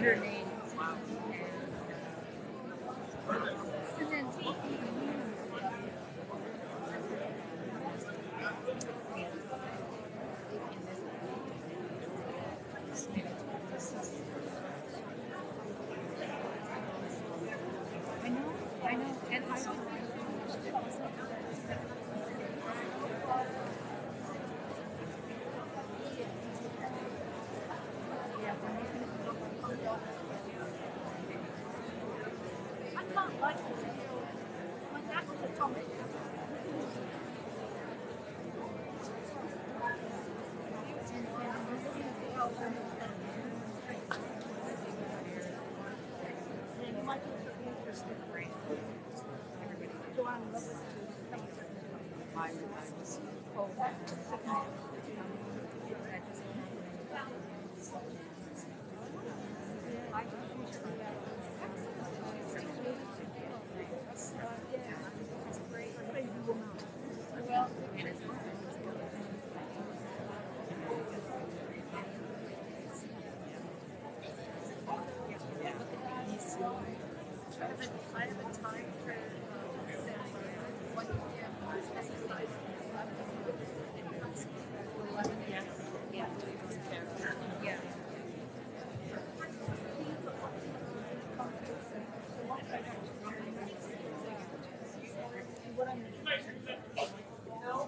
your name. And then I know, and I would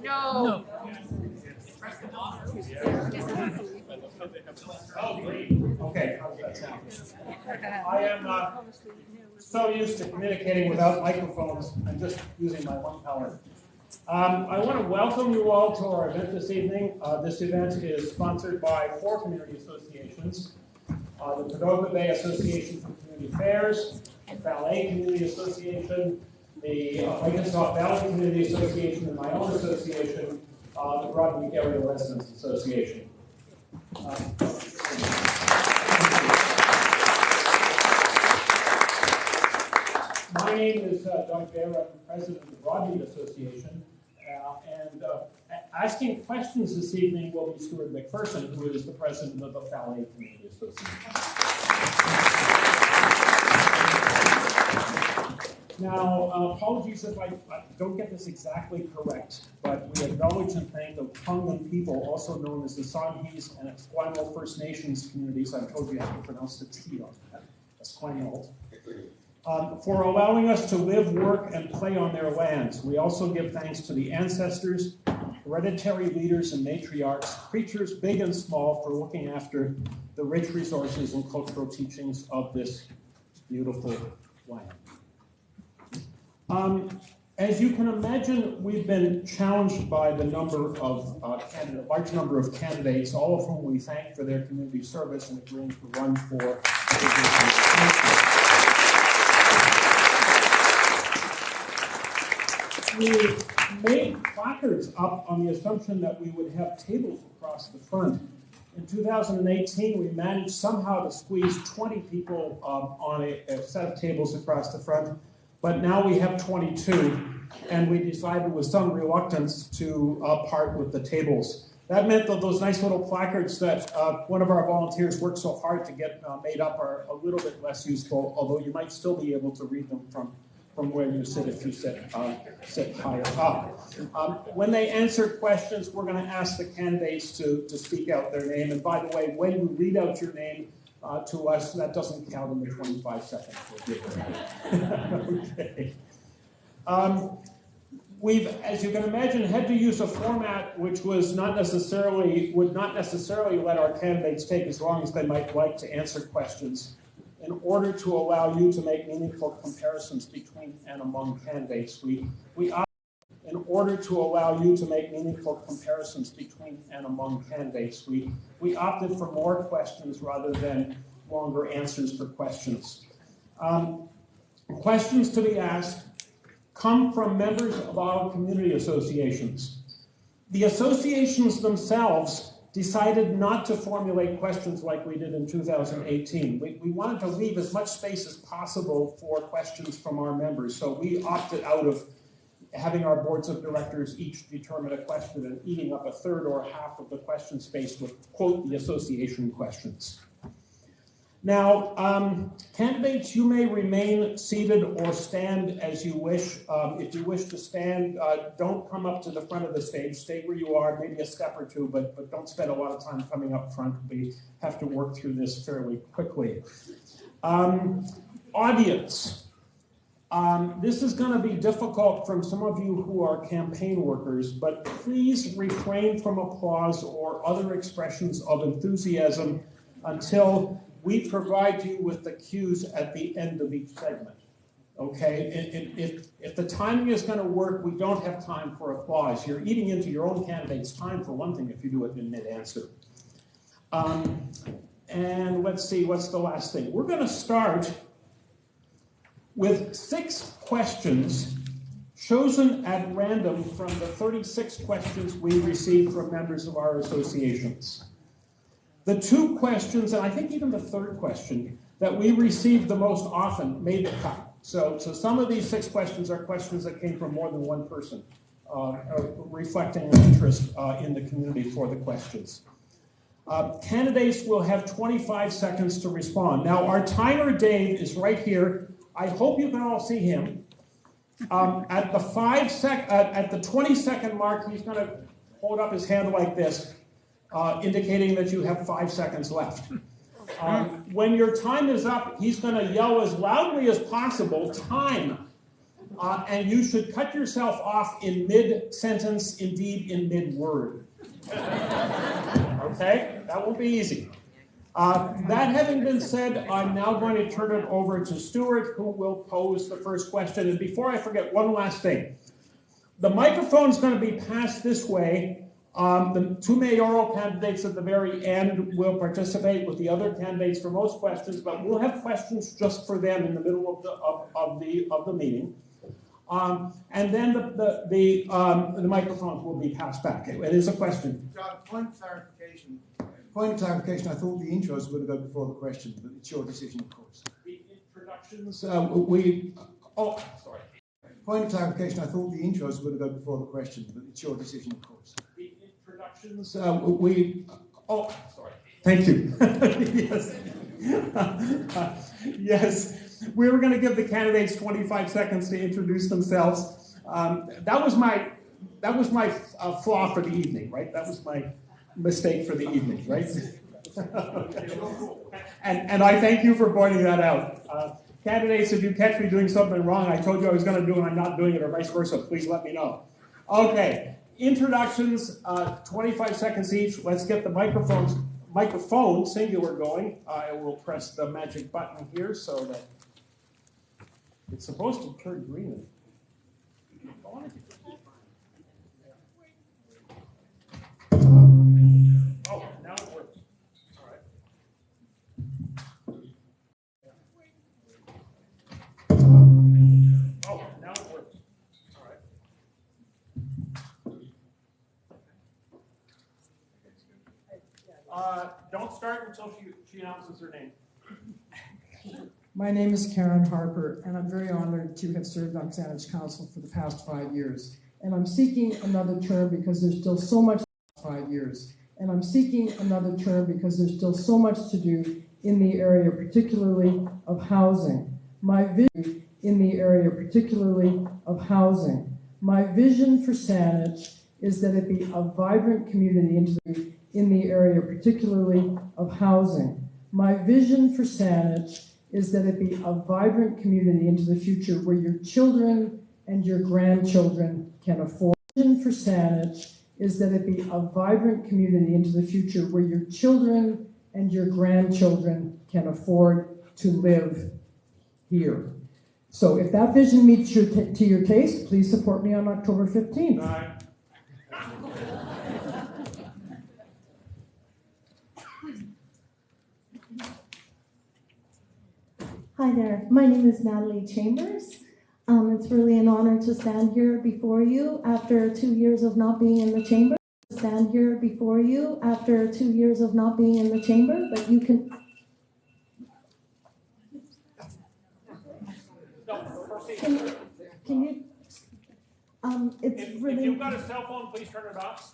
No. Okay, how's that sound? I am so used to communicating without microphones. I'm just using my one power. I want to welcome you all to our event this evening. This event is sponsored by 4 community associations. The Cordova Bay Association for Community Affairs, the Falaise Community Association, the Blenkinsop Valley Community Association, and my own association, the Broadmead Area Residents Association. My name is Doug Baer. I'm president of the Broadmead Association. And asking questions this evening will be Stuart McPherson, who is the president of the Falaise Community Association. Now, apologies if I don't get this exactly correct, but we acknowledge and thank the Tongan people, also known as the Saanich and Esquimalt First Nations communities. I told you how to pronounce the T on that, Esquimalt. For allowing us to live, work, and play on their lands. We also give thanks to the ancestors, hereditary leaders and matriarchs, creatures big and small, for looking after the rich resources and cultural teachings of this beautiful land. As you can imagine, we've been challenged by the number of large number of candidates, all of whom we thank for their community service and agreeing to run for. We made placards up on the assumption that we would have tables across the front. In 2018, we managed somehow to squeeze 20 people on a set of tables across the front, but now we have 22, and we decided with some reluctance to part with the tables. That meant that those nice little placards that one of our volunteers worked so hard to get made up are a little bit less useful, although you might still be able to read them from where you sit if you sit higher up. When they answer questions, we're going to ask the candidates to speak out their name. And by the way, when you read out your name to us, that doesn't count in the 25 seconds we'll give. Okay. We've, as you can imagine, had to use a format which would not necessarily let our candidates take as long as they might like to answer questions, in order to allow you to make meaningful comparisons between and among candidates. In order to allow you to make meaningful comparisons between and among candidates, we opted for more questions rather than longer answers for questions. Questions to be asked come from members of our community associations. The associations themselves decided not to formulate questions like we did in 2018. We wanted to leave as much space as possible for questions from our members, so we opted out of having our boards of directors each determine a question and eating up a third or half of the question space with, quote, the association questions. Now, candidates, you may remain seated or stand as you wish. If you wish to stand, don't come up to the front of the stage. Stay where you are, maybe a step or two, but don't spend a lot of time coming up front. We have to work through this fairly quickly. Audience. This is going to be difficult from some of you who are campaign workers, but please refrain from applause or other expressions of enthusiasm until we provide you with the cues at the end of each segment. Okay? If the timing is going to work, we don't have time for applause. You're eating into your own candidate's time, for one thing, if you do it in mid-answer. And let's see, what's the last thing? We're going to start with 6 questions chosen at random from the 36 questions we received from members of our associations. The 2 questions, and I think even the 3rd question, that we received the most often made the cut. So some of these 6 questions are questions that came from more than one person, reflecting an interest in the community for the questions. Candidates will have 25 seconds to respond. Now, our timer, Dave, is right here. I hope you can all see him. At the 20-second mark, he's going to hold up his hand like this, indicating that you have 5 seconds left. When your time is up, he's going to yell as loudly as possible, "Time!" And you should cut yourself off in mid-sentence, indeed in mid-word. Okay? That won't be easy. That having been said, I'm now going to turn it over to Stuart, who will pose the first question. And before I forget, one last thing. The microphone's going to be passed this way. The 2 mayoral candidates at the very end will participate with the other candidates for most questions, but we'll have questions just for them in the middle of the meeting. And then the microphones will be passed back. It is a question. John, point of clarification. Point of clarification, I thought the intros would have gone before the question, but it's your decision, of course. The introductions, sorry. Point of clarification, I thought the intros would have gone before the question, but it's your decision, of course. The introductions, sorry. Thank you. Yes. Yes. We were going to give the candidates 25 seconds to introduce themselves. That was my flaw for the evening, right? That was my mistake for the evening, right? and I thank you for pointing that out. Candidates, if you catch me doing something wrong, I told you I was going to do and I'm not doing it, or vice versa, please let me know. Okay, introductions, 25 seconds each. Let's get the microphone singular going. I will press the magic button here so that it's supposed to turn green. Oh, now it works. All right. Oh, now it works. All right. Don't start until she announces her name. My name is Karen Harper, and I'm very honored to have served on Saanich Council for the past 5 years. And I'm seeking another term because there's still so much 5 years. And I'm seeking another term because there's still so much to do in the area, particularly of housing. My vision in the area, particularly of housing. My vision for Saanich is that it be a vibrant community in the area, particularly of housing. My vision for Saanich is that it be a vibrant community into the future where your children and your grandchildren can afford. Vision for Saanich is that it be a vibrant community into the future where your children and your grandchildren can afford to live here. So if that vision meets to your taste, please support me on October 15th. Hi there, my name is Natalie Chambers. It's really an honor to stand here before you after 2 years of not being in the chamber. Stand here before you after 2 years of not being in the chamber, but you can. Can you? It's really. If you've got a cell phone, please turn it off.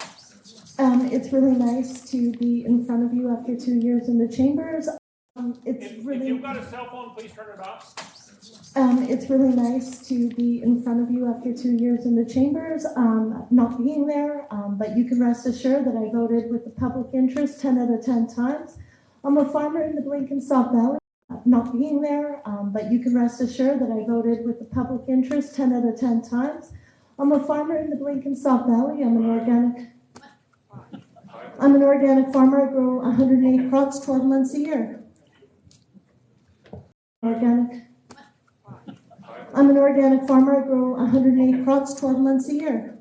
It's really nice to be in front of you after 2 years in the chambers. If you've got a cell phone, please turn it off. It's really nice to be in front of you after 2 years in the chambers, not being there, but you can rest assured that I voted with the public interest 10 out of 10 times. I'm a farmer in the Blenkinsop Valley, not being there, but you can rest assured that I voted with the public interest 10 out of 10 times. I'm a farmer in the Blenkinsop Valley. I'm an organic farmer. I grow 108 crops 12 months a year. I'm an organic farmer. I grow 108 crops 12 months a year.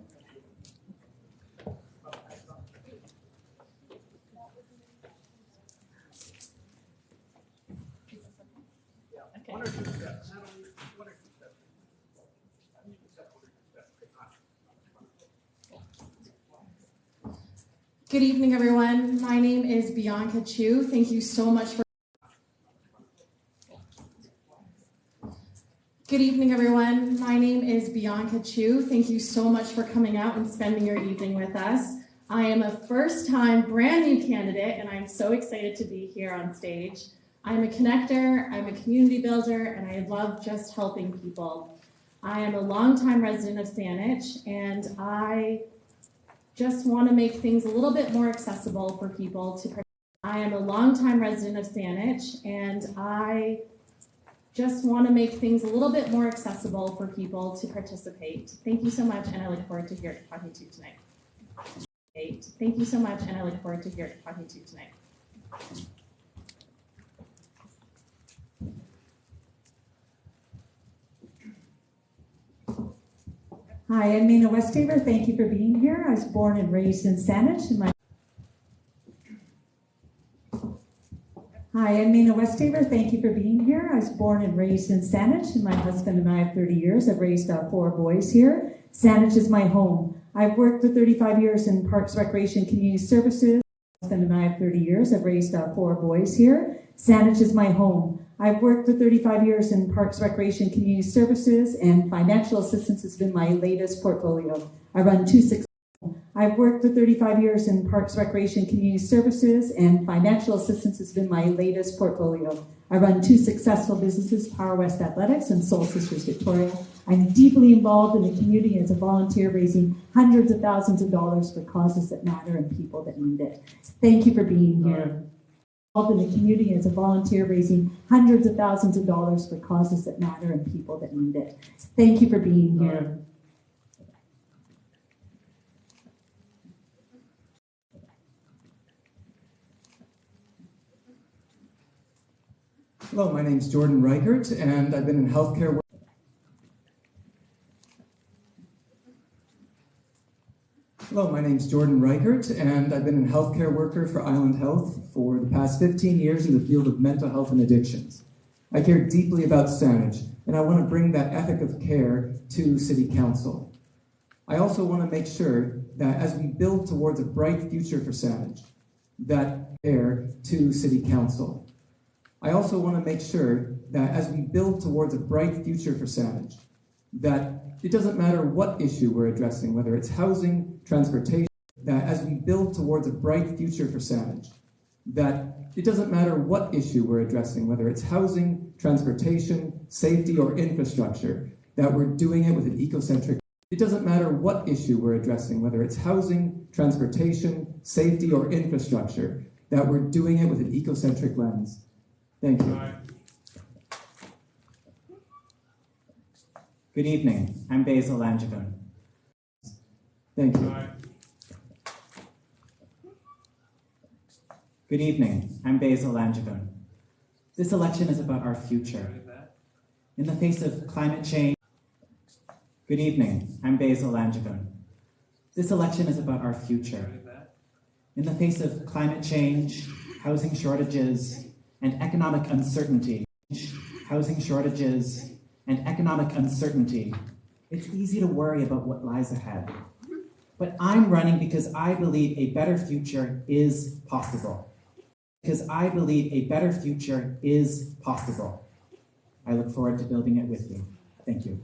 Good evening, everyone. My name is Bianca Chu. Thank you so much for Good evening, everyone. My name is Bianca Chu. Thank you so much for coming out and spending your evening with us. I am a first-time, brand new candidate, and I'm so excited to be here on stage. I'm a connector, I'm a community builder, and I love just helping people. I am a longtime resident of Saanich, and I just want to make things a little bit more accessible for people to participate. I am a longtime resident of Saanich, and I just want to make things a little bit more accessible for people to participate. Thank you so much, and I look forward to talking to you tonight. Thank you so much, and I look forward to talking to you tonight. Hi, I'm Mina Westaver. Thank you for being here. I was born and raised in Saanich. Hi, I'm Mina Westaver. Thank you for being here. I was born and raised in Saanich, and my husband and I have 30 years. I've raised our 4 boys here. Saanich is my home. I've worked for 35 years in Parks, Recreation, Community Services. My husband and I have 30 years. I've raised our 4 boys here. Saanich is my home. I've worked for 35 years in Parks, Recreation, Community Services, and financial assistance has been my latest portfolio. I run 2 successful. I've worked for 35 years in Parks, Recreation, Community Services, and financial assistance has been my latest portfolio. I run 2 successful businesses, Power West Athletics and Soul Sisters Victoria. I'm deeply involved in the community as a volunteer, raising hundreds of thousands of dollars for causes that matter and people that need it. Thank you for being here. In the community as a volunteer, raising hundreds of thousands of dollars for causes that matter and people that need it. Thank you for being here. Hello, my name is Jordan Reichert, and I've been in healthcare. Hello, my name is Jordan Reichert, and I've been a healthcare worker for Island Health for the past 15 years in the field of mental health and addictions. I care deeply about Saanich, and I want to bring that ethic of care to City Council. I also want to make sure that as we build towards a bright future for Saanich, that care to City Council. I also want to make sure that as we build towards a bright future for Saanich, that it doesn't matter what issue we're addressing, whether it's housing, transportation, that as we build towards a bright future for Saanich, that it doesn't matter what issue we're addressing, whether it's housing, transportation, safety, or infrastructure, that we're doing it with an ecocentric. It doesn't matter what issue we're addressing, whether it's housing, transportation, safety, or infrastructure, that we're doing it with an ecocentric lens. Thank you. Good evening. I'm Basil Langevin. Thank you. Good evening. I'm Basil Langevin. This election is about our future. In the face of climate change. Good evening. I'm Basil Langevin. This election is about our future. In the face of climate change, housing shortages, and economic uncertainty, it's easy to worry about what lies ahead. But I'm running because I believe a better future is possible. I look forward to building it with you. Thank you.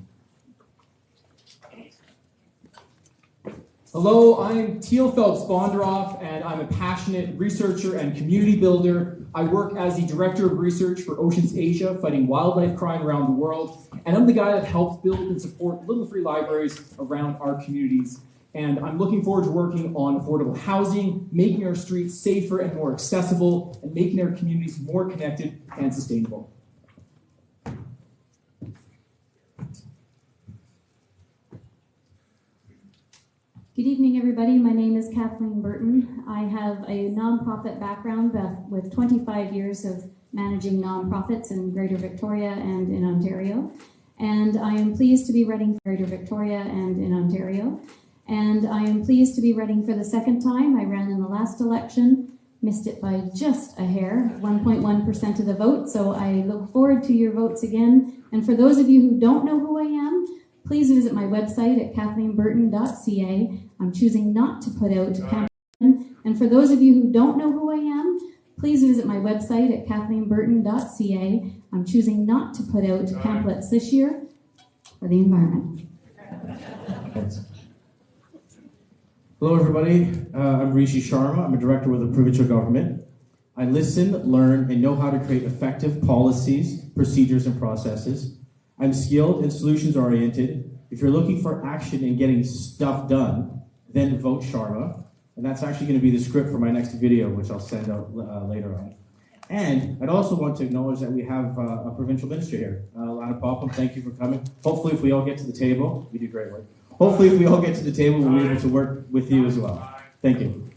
Hello, I'm Teal Phelps Bondroff, and I'm a passionate researcher and community builder. I work as the Director of Research for Oceans Asia, fighting wildlife crime around the world. And I'm the guy that helps build and support little free libraries around our communities. And I'm looking forward to working on affordable housing, making our streets safer and more accessible, and making our communities more connected and sustainable. Good evening, everybody. My name is Kathleen Burton. I have a nonprofit background with 25 years of managing nonprofits in Greater Victoria and in Ontario. And I am pleased to be running for Greater Victoria and in Ontario. And I am pleased to be running for the second time. I ran in the last election, missed it by just a hair, 1.1% of the vote. So I look forward to your votes again. And for those of you who don't know who I am, please visit my website at kathleenburton.ca. I'm choosing not to put out campaign. And for those of you who don't know who I am, please visit my website at kathleenburton.ca. I'm choosing not to put out pamphlets this year for the environment. Thanks. Hello, everybody. I'm Rishi Sharma. I'm a director with the provincial government. I listen, learn, and know how to create effective policies, procedures, and processes. I'm skilled and solutions-oriented. If you're looking for action and getting stuff done, then vote Sharma. And that's actually going to be the script for my next video, which I'll send out later on. And I'd also want to acknowledge that we have a provincial minister here, Lana Popham. Thank you for coming. Hopefully, if we all get to the table, we do great work. Hopefully, if we all get to the table, we'll be able to work with you as well. Thank you.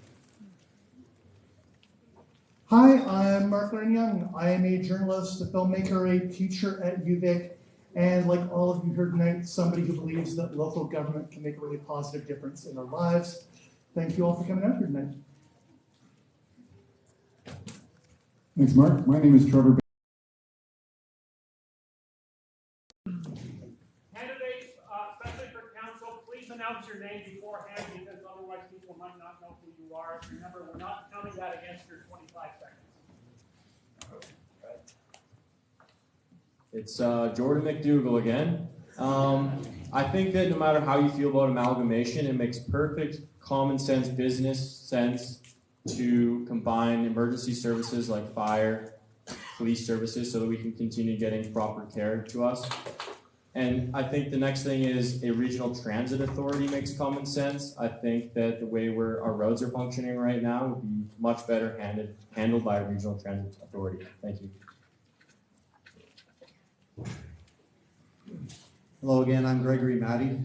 Hi, I'm Mark Young. I am a journalist, a filmmaker, a teacher at UVic, and like all of you here tonight, somebody who believes that local government can make a really positive difference in our lives. Thank you all for coming out here tonight. Thanks, Mark. My name is Trevor. Candidates, especially for council, please announce your name beforehand because otherwise people might not know who you are. Remember, we're not counting that against your 25 seconds. It's Jordan McDougall again. I think that no matter how you feel about amalgamation, it makes perfect common sense business sense to combine emergency services like fire, police services so that we can continue getting proper care to us. And I think the next thing is a regional transit authority makes common sense. I think that the way our roads are functioning right now would be much better handled by a regional transit authority. Thank you. Hello again, I'm Gregory Maddy.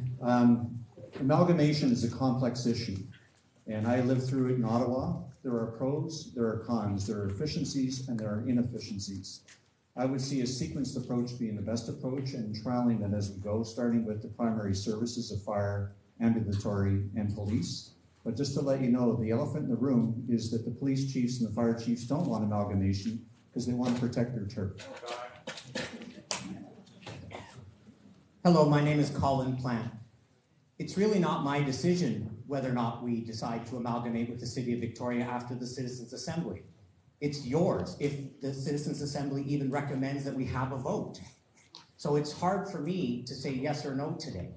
Amalgamation is a complex issue, and I lived through it in Ottawa. There are pros, there are cons, there are efficiencies, and there are inefficiencies. I would see a sequenced approach being the best approach and trialing that as we go, starting with the primary services of fire, ambulatory, and police. But just to let you know, the elephant in the room is that the police chiefs and the fire chiefs don't want amalgamation because they want to protect their turf. Hello, my name is Colin Plant. It's really not my decision whether or not we decide to amalgamate with the City of Victoria after the Citizens' Assembly. It's yours if the Citizens' Assembly even recommends that we have a vote. So it's hard for me to say yes or no today.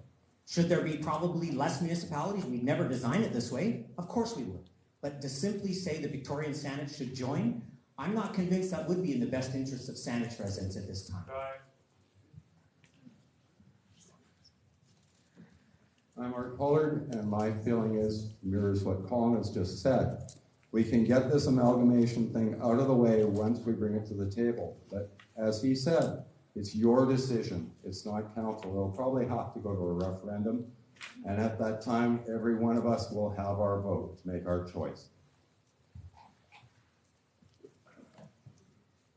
Should there be probably less municipalities? We'd never design it this way. Of course we would. But to simply say that Victoria and Saanich should join, I'm not convinced that would be in the best interest of Saanich residents at this time. I'm Art Pollard, and my feeling mirrors what Colin has just said. We can get this amalgamation thing out of the way once we bring it to the table. But as he said, it's your decision. It's not council. It'll probably have to go to a referendum. And at that time, every one of us will have our vote to make our choice.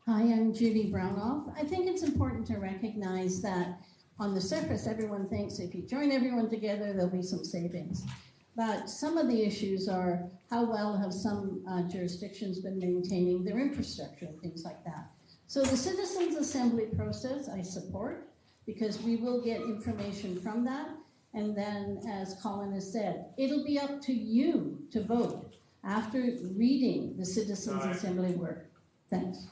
Hi, I'm Judy Brownoff. I think it's important to recognize that on the surface, everyone thinks if you join everyone together, there'll be some savings. But some of the issues are how well have some jurisdictions been maintaining their infrastructure and things like that. So the Citizens' Assembly process I support because we will get information from that. And then, as Colin has said, it'll be up to you to vote after reading the Citizens' Assembly work. Thanks.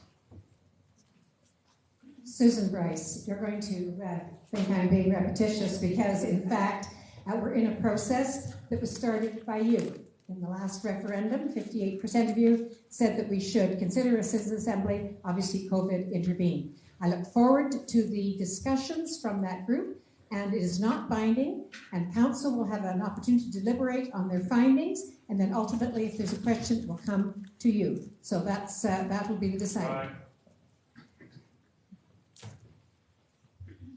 Susan Bryce, you're going to think I'm being repetitious because, in fact, we're in a process that was started by you. In the last referendum, 58% of you said that we should consider a citizens' assembly. Obviously, COVID intervened. I look forward to the discussions from that group, and it is not binding, and council will have an opportunity to deliberate on their findings, and then ultimately, if there's a question, it will come to you. So that will be the decider.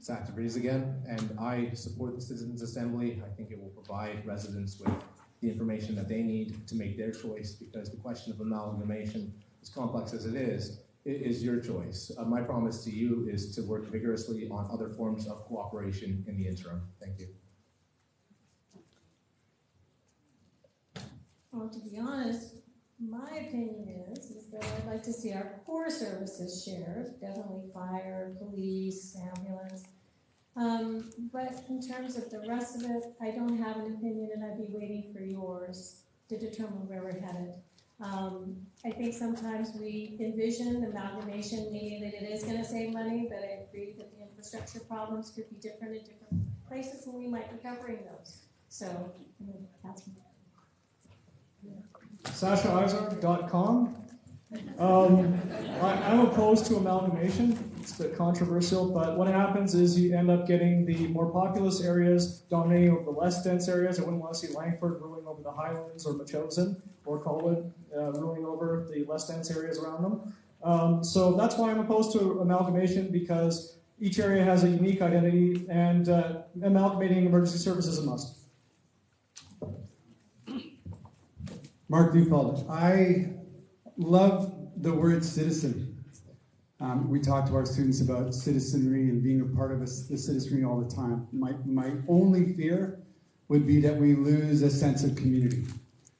Zach DeVries again, and I support the Citizens Assembly. I think it will provide residents with the information that they need to make their choice, because the question of amalgamation, as complex as it is your choice. My promise to you is to work vigorously on other forms of cooperation in the interim. Thank you. Well, to be honest, my opinion is that I'd like to see our core services shared, definitely fire, police, ambulance. But in terms of the rest of it, I don't have an opinion, and I'd be waiting for yours to determine where we're headed. I think sometimes we envision amalgamation, meaning that it is going to save money, but I agree that the infrastructure problems could be different in different places, and we might be covering those. So, that's me. SashaIzar.com. I'm opposed to amalgamation. It's a bit controversial, but what happens is you end up getting the more populous areas dominating over the less dense areas. I wouldn't want to see Langford ruling over the Highlands, or Machosen or Colwood ruling over the less dense areas around them. So that's why I'm opposed to amalgamation, because each area has a unique identity, and amalgamating emergency services is a must. Mark Dufeld. I love the word citizen. We talk to our students about citizenry and being a part of the citizenry all the time. My only fear would be that we lose a sense of community.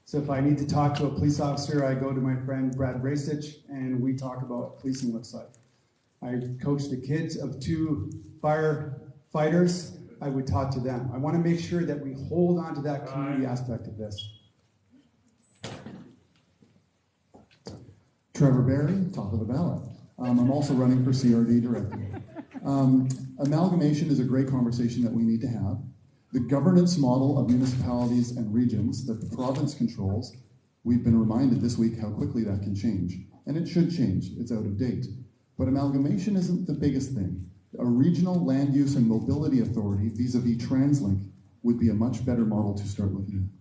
So if I need to talk to a police officer, I go to my friend Brad Bracich, and we talk about what policing looks like. I coach the kids of 2 firefighters. I would talk to them. I want to make sure that we hold on to that community aspect of this. Trevor Barry, top of the ballot. I'm also running for CRD director. Amalgamation is a great conversation that we need to have. The governance model of municipalities and regions that the province controls, we've been reminded this week how quickly that can change. And it should change, it's out of date. But amalgamation isn't the biggest thing. A regional land use and mobility authority vis-a-vis TransLink would be a much better model to start looking at.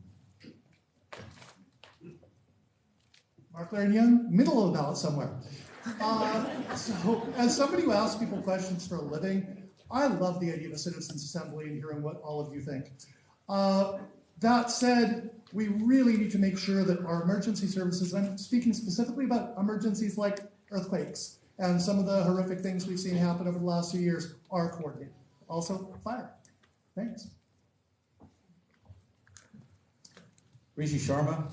Mark Young, middle of the ballot somewhere. So, as somebody who asks people questions for a living, I love the idea of a citizens' assembly and hearing what all of you think. That said, we really need to make sure that our emergency services, I'm speaking specifically about emergencies like earthquakes and some of the horrific things we've seen happen over the last few years, are coordinated. Also, fire. Thanks. Rishi Sharma,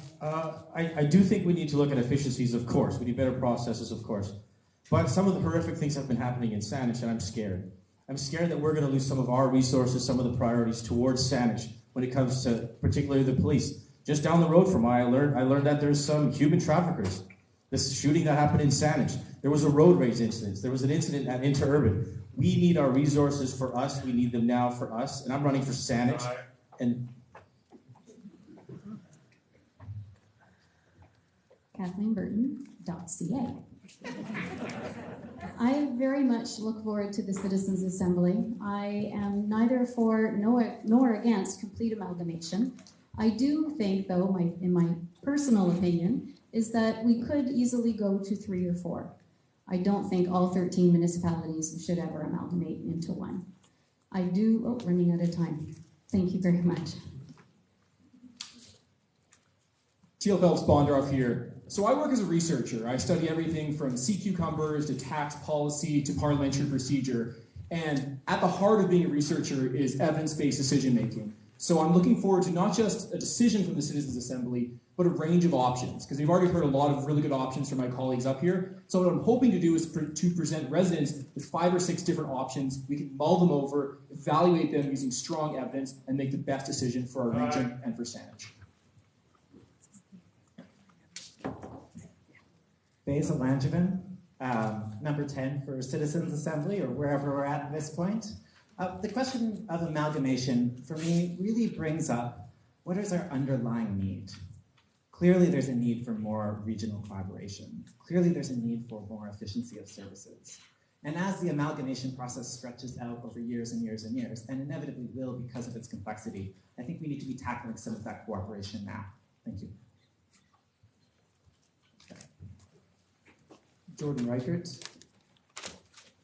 I do think we need to look at efficiencies, of course. We need better processes, of course. But some of the horrific things have been happening in Saanich, and I'm scared. I'm scared that we're going to lose some of our resources, some of the priorities towards Saanich when it comes to particularly the police. Just down the road from where I learned that there's some human traffickers. This shooting that happened in Saanich. There was a road rage incident. There was an incident at Interurban. We need our resources for us. We need them now for us. And I'm running for Saanich. And KathleenBurton.ca. I very much look forward to the Citizens' Assembly. I am neither for nor against complete amalgamation. I do think, though, in my personal opinion, is that we could easily go to 3 or 4. I don't think all 13 municipalities should ever amalgamate into one. I do, running out of time. Thank you very much. Teal Phelps Bondroff here. So I work as a researcher. I study everything from sea cucumbers to tax policy to parliamentary procedure. And at the heart of being a researcher is evidence-based decision making. So I'm looking forward to not just a decision from the Citizens' Assembly, but a range of options, because we've already heard a lot of really good options from my colleagues up here. So what I'm hoping to do is to present residents with 5 or 6 different options. We can mull them over, evaluate them using strong evidence, and make the best decision for our region and for Saanich. Basil Langevin, number 10 for Citizens Assembly, or wherever we're at this point. The question of amalgamation, for me, really brings up What is our underlying need? Clearly, there's a need for more regional collaboration. Clearly, there's a need for more efficiency of services. And as the amalgamation process stretches out over years and years and years, and inevitably will because of its complexity, I think we need to be tackling some of that cooperation now. Thank you. Jordan Reichert.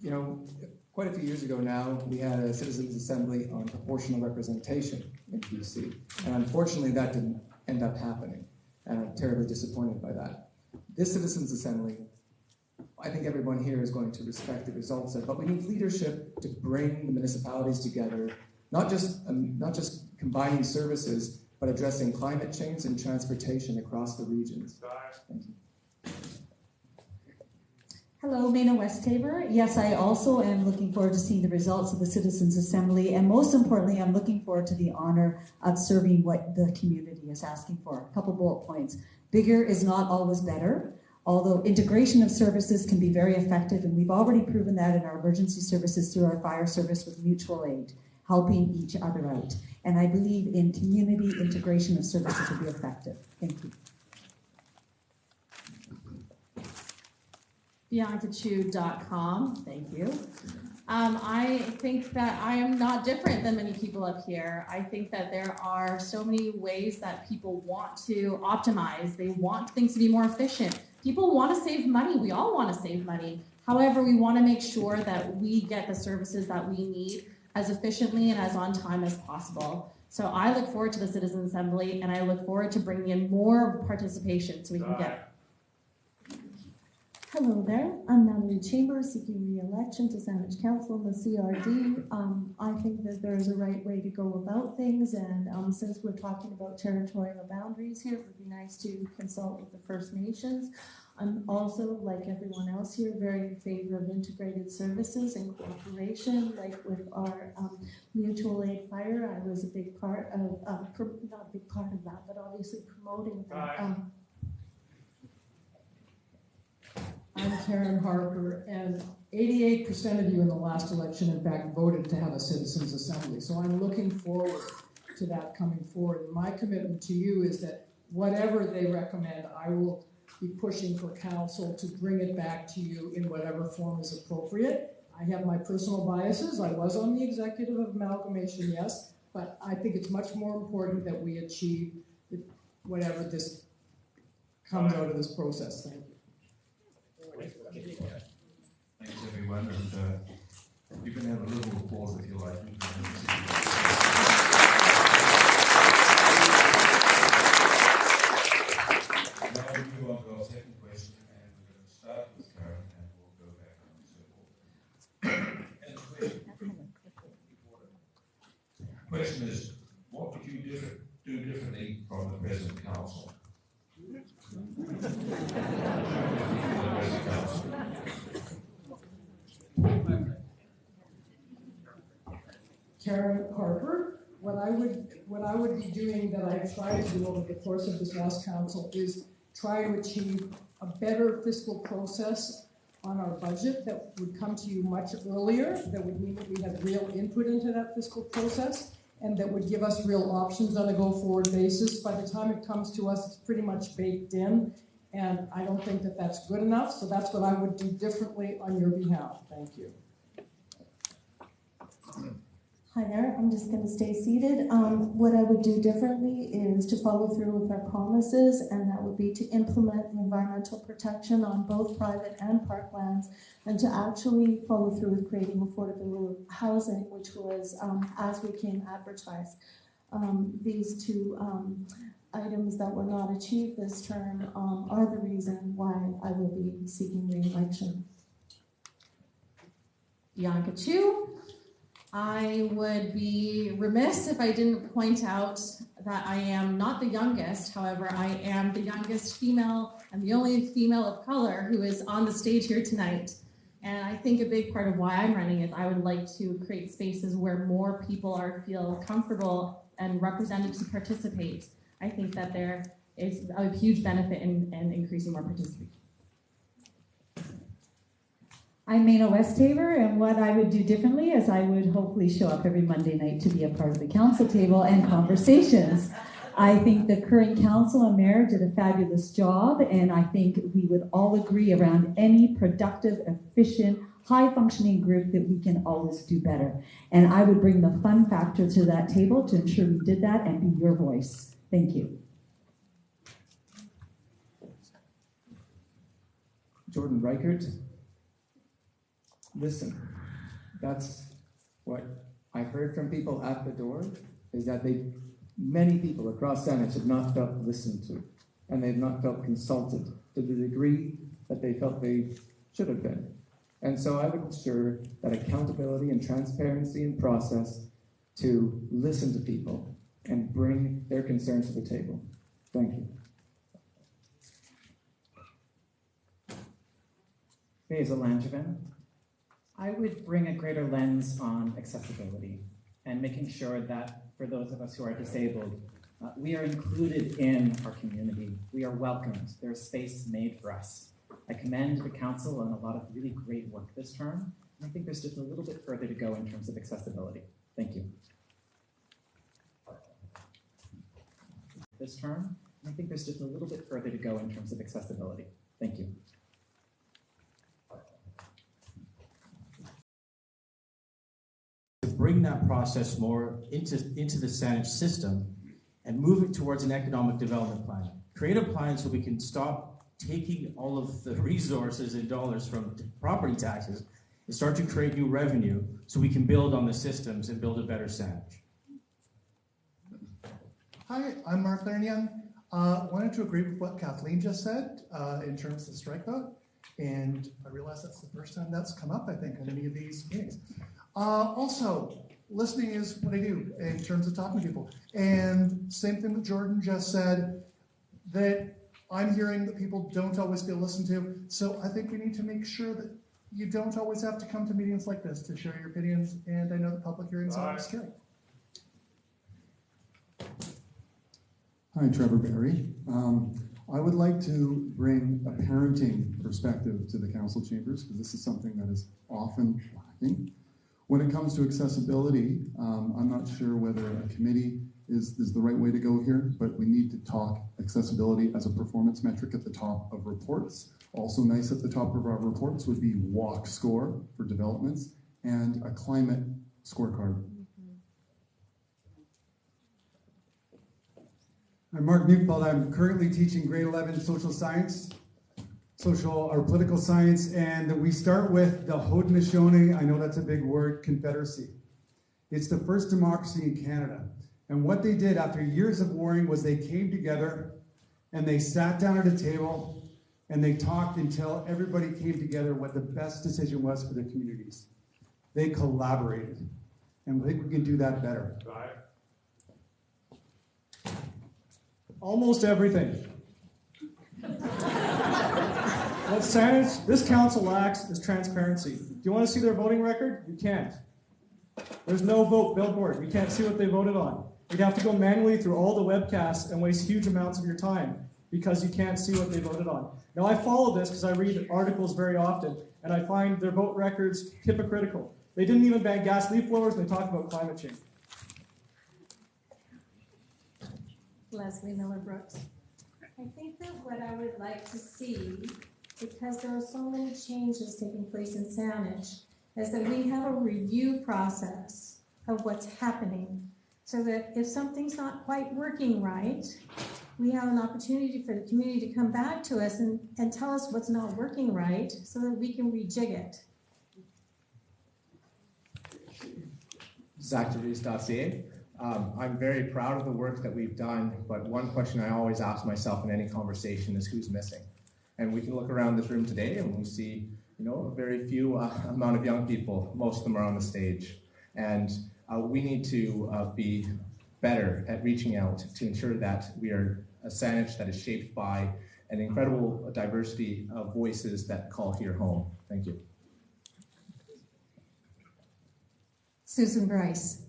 You know, quite a few years ago now, we had a citizens' assembly on proportional representation in BC. And unfortunately, that didn't end up happening. And I'm terribly disappointed by that. This citizens' assembly, I think everyone here is going to respect the results of, but we need leadership to bring the municipalities together, not just combining services, but addressing climate change and transportation across the regions. Thank you. Hello, Mena West-Tabor. Yes, I also am looking forward to seeing the results of the Citizens' Assembly, and most importantly, I'm looking forward to the honor of serving what the community is asking for. A couple bullet points. Bigger is not always better, although integration of services can be very effective, and we've already proven that in our emergency services through our fire service with mutual aid, helping each other out. And I believe in community integration of services will be effective. Thank you. BiancaChew.com, thank you. I think that I am not different than many people up here. I think that there are so many ways that people want to optimize. They want things to be more efficient. People want to save money. We all want to save money. However, we want to make sure that we get the services that we need as efficiently and as on time as possible. So I look forward to the Citizens' Assembly, and I look forward to bringing in more participation so we can get. Hello there, I'm Natalie Chambers, seeking re-election to Saanich Council in the CRD. I think that there's a right way to go about things, and since we're talking about territorial boundaries here, it would be nice to consult with the First Nations. I'm also, like everyone else here, very in favor of integrated services and cooperation, like with our mutual aid fire. I was a big part of, not a big part of that, but obviously promoting that. I'm Karen Harper, and 88% of you in the last election, in fact, voted to have a citizens' assembly. So I'm looking forward to that coming forward. And my commitment to you is that whatever they recommend, I will be pushing for council to bring it back to you in whatever form is appropriate. I have my personal biases. I was on the executive of amalgamation, yes, but I think it's much more important that we achieve whatever this comes out of this process. Thank you. Thanks everyone, and you can have a little applause if you like. Now we move on to our second question, and we're going to start with Karen, and we'll go back on the circle. And the question is, what would you do differently from the present council? Karen Harper, what I would be doing that I've tried to do over the course of this last council is try to achieve a better fiscal process on our budget that would come to you much earlier, that would mean that we had real input into that fiscal process, and that would give us real options on a go-forward basis. By the time it comes to us, it's pretty much baked in, and I don't think that that's good enough, so that's what I would do differently on your behalf. Thank you. Hi there, I'm just going to stay seated. What I would do differently is to follow through with our promises, and that would be to implement the environmental protection on both private and park lands, and to actually follow through with creating affordable housing, which was, as we came advertised. These two items that were not achieved this term are the reason why I will be seeking re-election. Bianca Chew. I would be remiss if I didn't point out that I am not the youngest. However, I am the youngest female and the only female of color who is on the stage here tonight. And I think a big part of why I'm running is I would like to create spaces where more people feel comfortable and represented to participate. I think that there is a huge benefit in increasing more participation. I'm Mena West-Tabor, and what I would do differently is I would hopefully show up every Monday night to be a part of the council table and conversations. I think the current council and mayor did a fabulous job, and I think we would all agree around any productive, efficient, high-functioning group that we can always do better. And I would bring the fun factor to that table to ensure we did that and be your voice. Thank you. Jordan Reichert, listen, that's what I heard from people at the door, is that many people across Saanich have not felt listened to, and they've not felt consulted to the degree that they felt they should have been. And so I would ensure that accountability and transparency in process to listen to people and bring their concerns to the table. Thank you. Basil Langevin, I would bring a greater lens on accessibility and making sure that for those of us who are disabled, we are included in our community. We are welcomed. There's space made for us. I commend the council on a lot of really great work this term, and I think there's just a little bit further to go in terms of accessibility. Thank you. This term, and I think there's just a little bit further to go in terms of accessibility. Thank you. To bring that process more into the Saanich system and move it towards an economic development plan. Create a plan so we can stop taking all of the resources and dollars from property taxes and start to create new revenue so we can build on the systems and build a better Saanich. Hi, I'm Mark Young. Wanted to agree with what Kathleen just said in terms of the strike vote, and I realize that's the first time that's come up, I think, in any of these meetings. Also, listening is what I do in terms of talking to people, and same thing that Jordan just said, that I'm hearing that people don't always feel listened to, so I think we need to make sure that you don't always have to come to meetings like this to share your opinions, and I know the public hearings are always scary. Hi, Trevor Barry. I would like to bring a parenting perspective to the council chambers, because this is something that is often lacking. When it comes to accessibility, I'm not sure whether a committee is the right way to go here, but we need to talk accessibility as a performance metric at the top of reports. Also nice at the top of our reports would be walk score for developments and a climate scorecard. I'm Mark Neufeld. I'm currently teaching grade 11 social science, or political science, and we start with the Haudenosaunee, I know that's a big word, Confederacy. It's the first democracy in Canada. And what they did after years of warring was they came together and they sat down at a table and they talked until everybody came together what the best decision was for their communities. They collaborated. And I think we can do that better. Right. Almost everything. What Saanich, this council lacks is transparency. Do you want to see their voting record? You can't. There's no vote billboard. You can't see what they voted on. You'd have to go manually through all the webcasts and waste huge amounts of your time because you can't see what they voted on. Now, I follow this because I read articles very often, and I find their vote records hypocritical. They didn't even ban gas leaf blowers, and they talk about climate change. Leslie Miller Brooks. I think that what I would like to see, because there are so many changes taking place in Saanich, is that we have a review process of what's happening, so that if something's not quite working right, we have an opportunity for the community to come back to us and tell us what's not working right so that we can rejig it. Zactories.ca. I'm very proud of the work that we've done, but one question I always ask myself in any conversation is who's missing. And we can look around this room today and we see, a very few amount of young people. Most of them are on the stage. And we need to be better at reaching out to ensure that we are a Saanich that is shaped by an incredible diversity of voices that call here home. Thank you. Susan Bryce.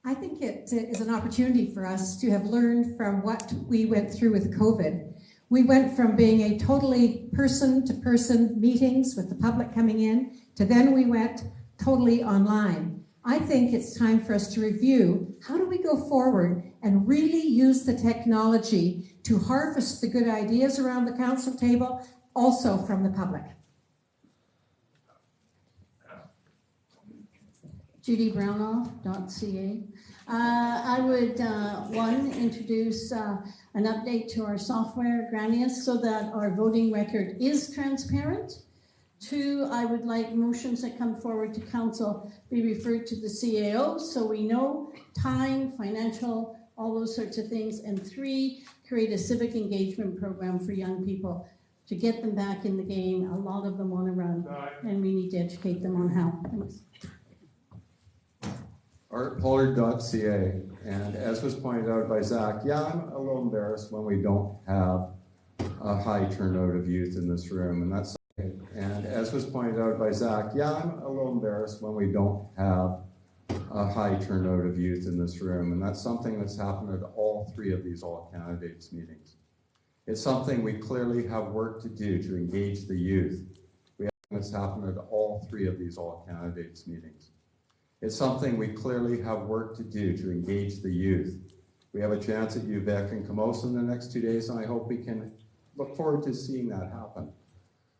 I think it is an opportunity for us to have learned from what we went through with COVID. We went from being a totally person-to-person meetings with the public coming in, to then we went totally online. I think it's time for us to review how do we go forward and really use the technology to harvest the good ideas around the council table, also from the public. JudyBrownoff.ca. I would, one, introduce an update to our software, Granius, so that our voting record is transparent. Two, I would like motions that come forward to council be referred to the CAO so we know time, financial, all those sorts of things. And three, create a civic engagement program for young people to get them back in the game. A lot of them want to run, and we need to educate them on how. Thanks. ArtPollard.ca, and as was pointed out by Zach, yeah, I'm a little embarrassed when we don't have a high turnout of youth in this room, and that's and as was pointed out by Zach, yeah, I'm a little embarrassed when we don't have a high turnout of youth in this room, and that's something that's happened at all three of these all candidates meetings. It's something we clearly have work to do to engage the youth. That's happened at all three of these all candidates meetings. It's something we clearly have work to do to engage the youth. We have a chance at UVic and Camosa in the next 2 days, and I hope we can look forward to seeing that happen.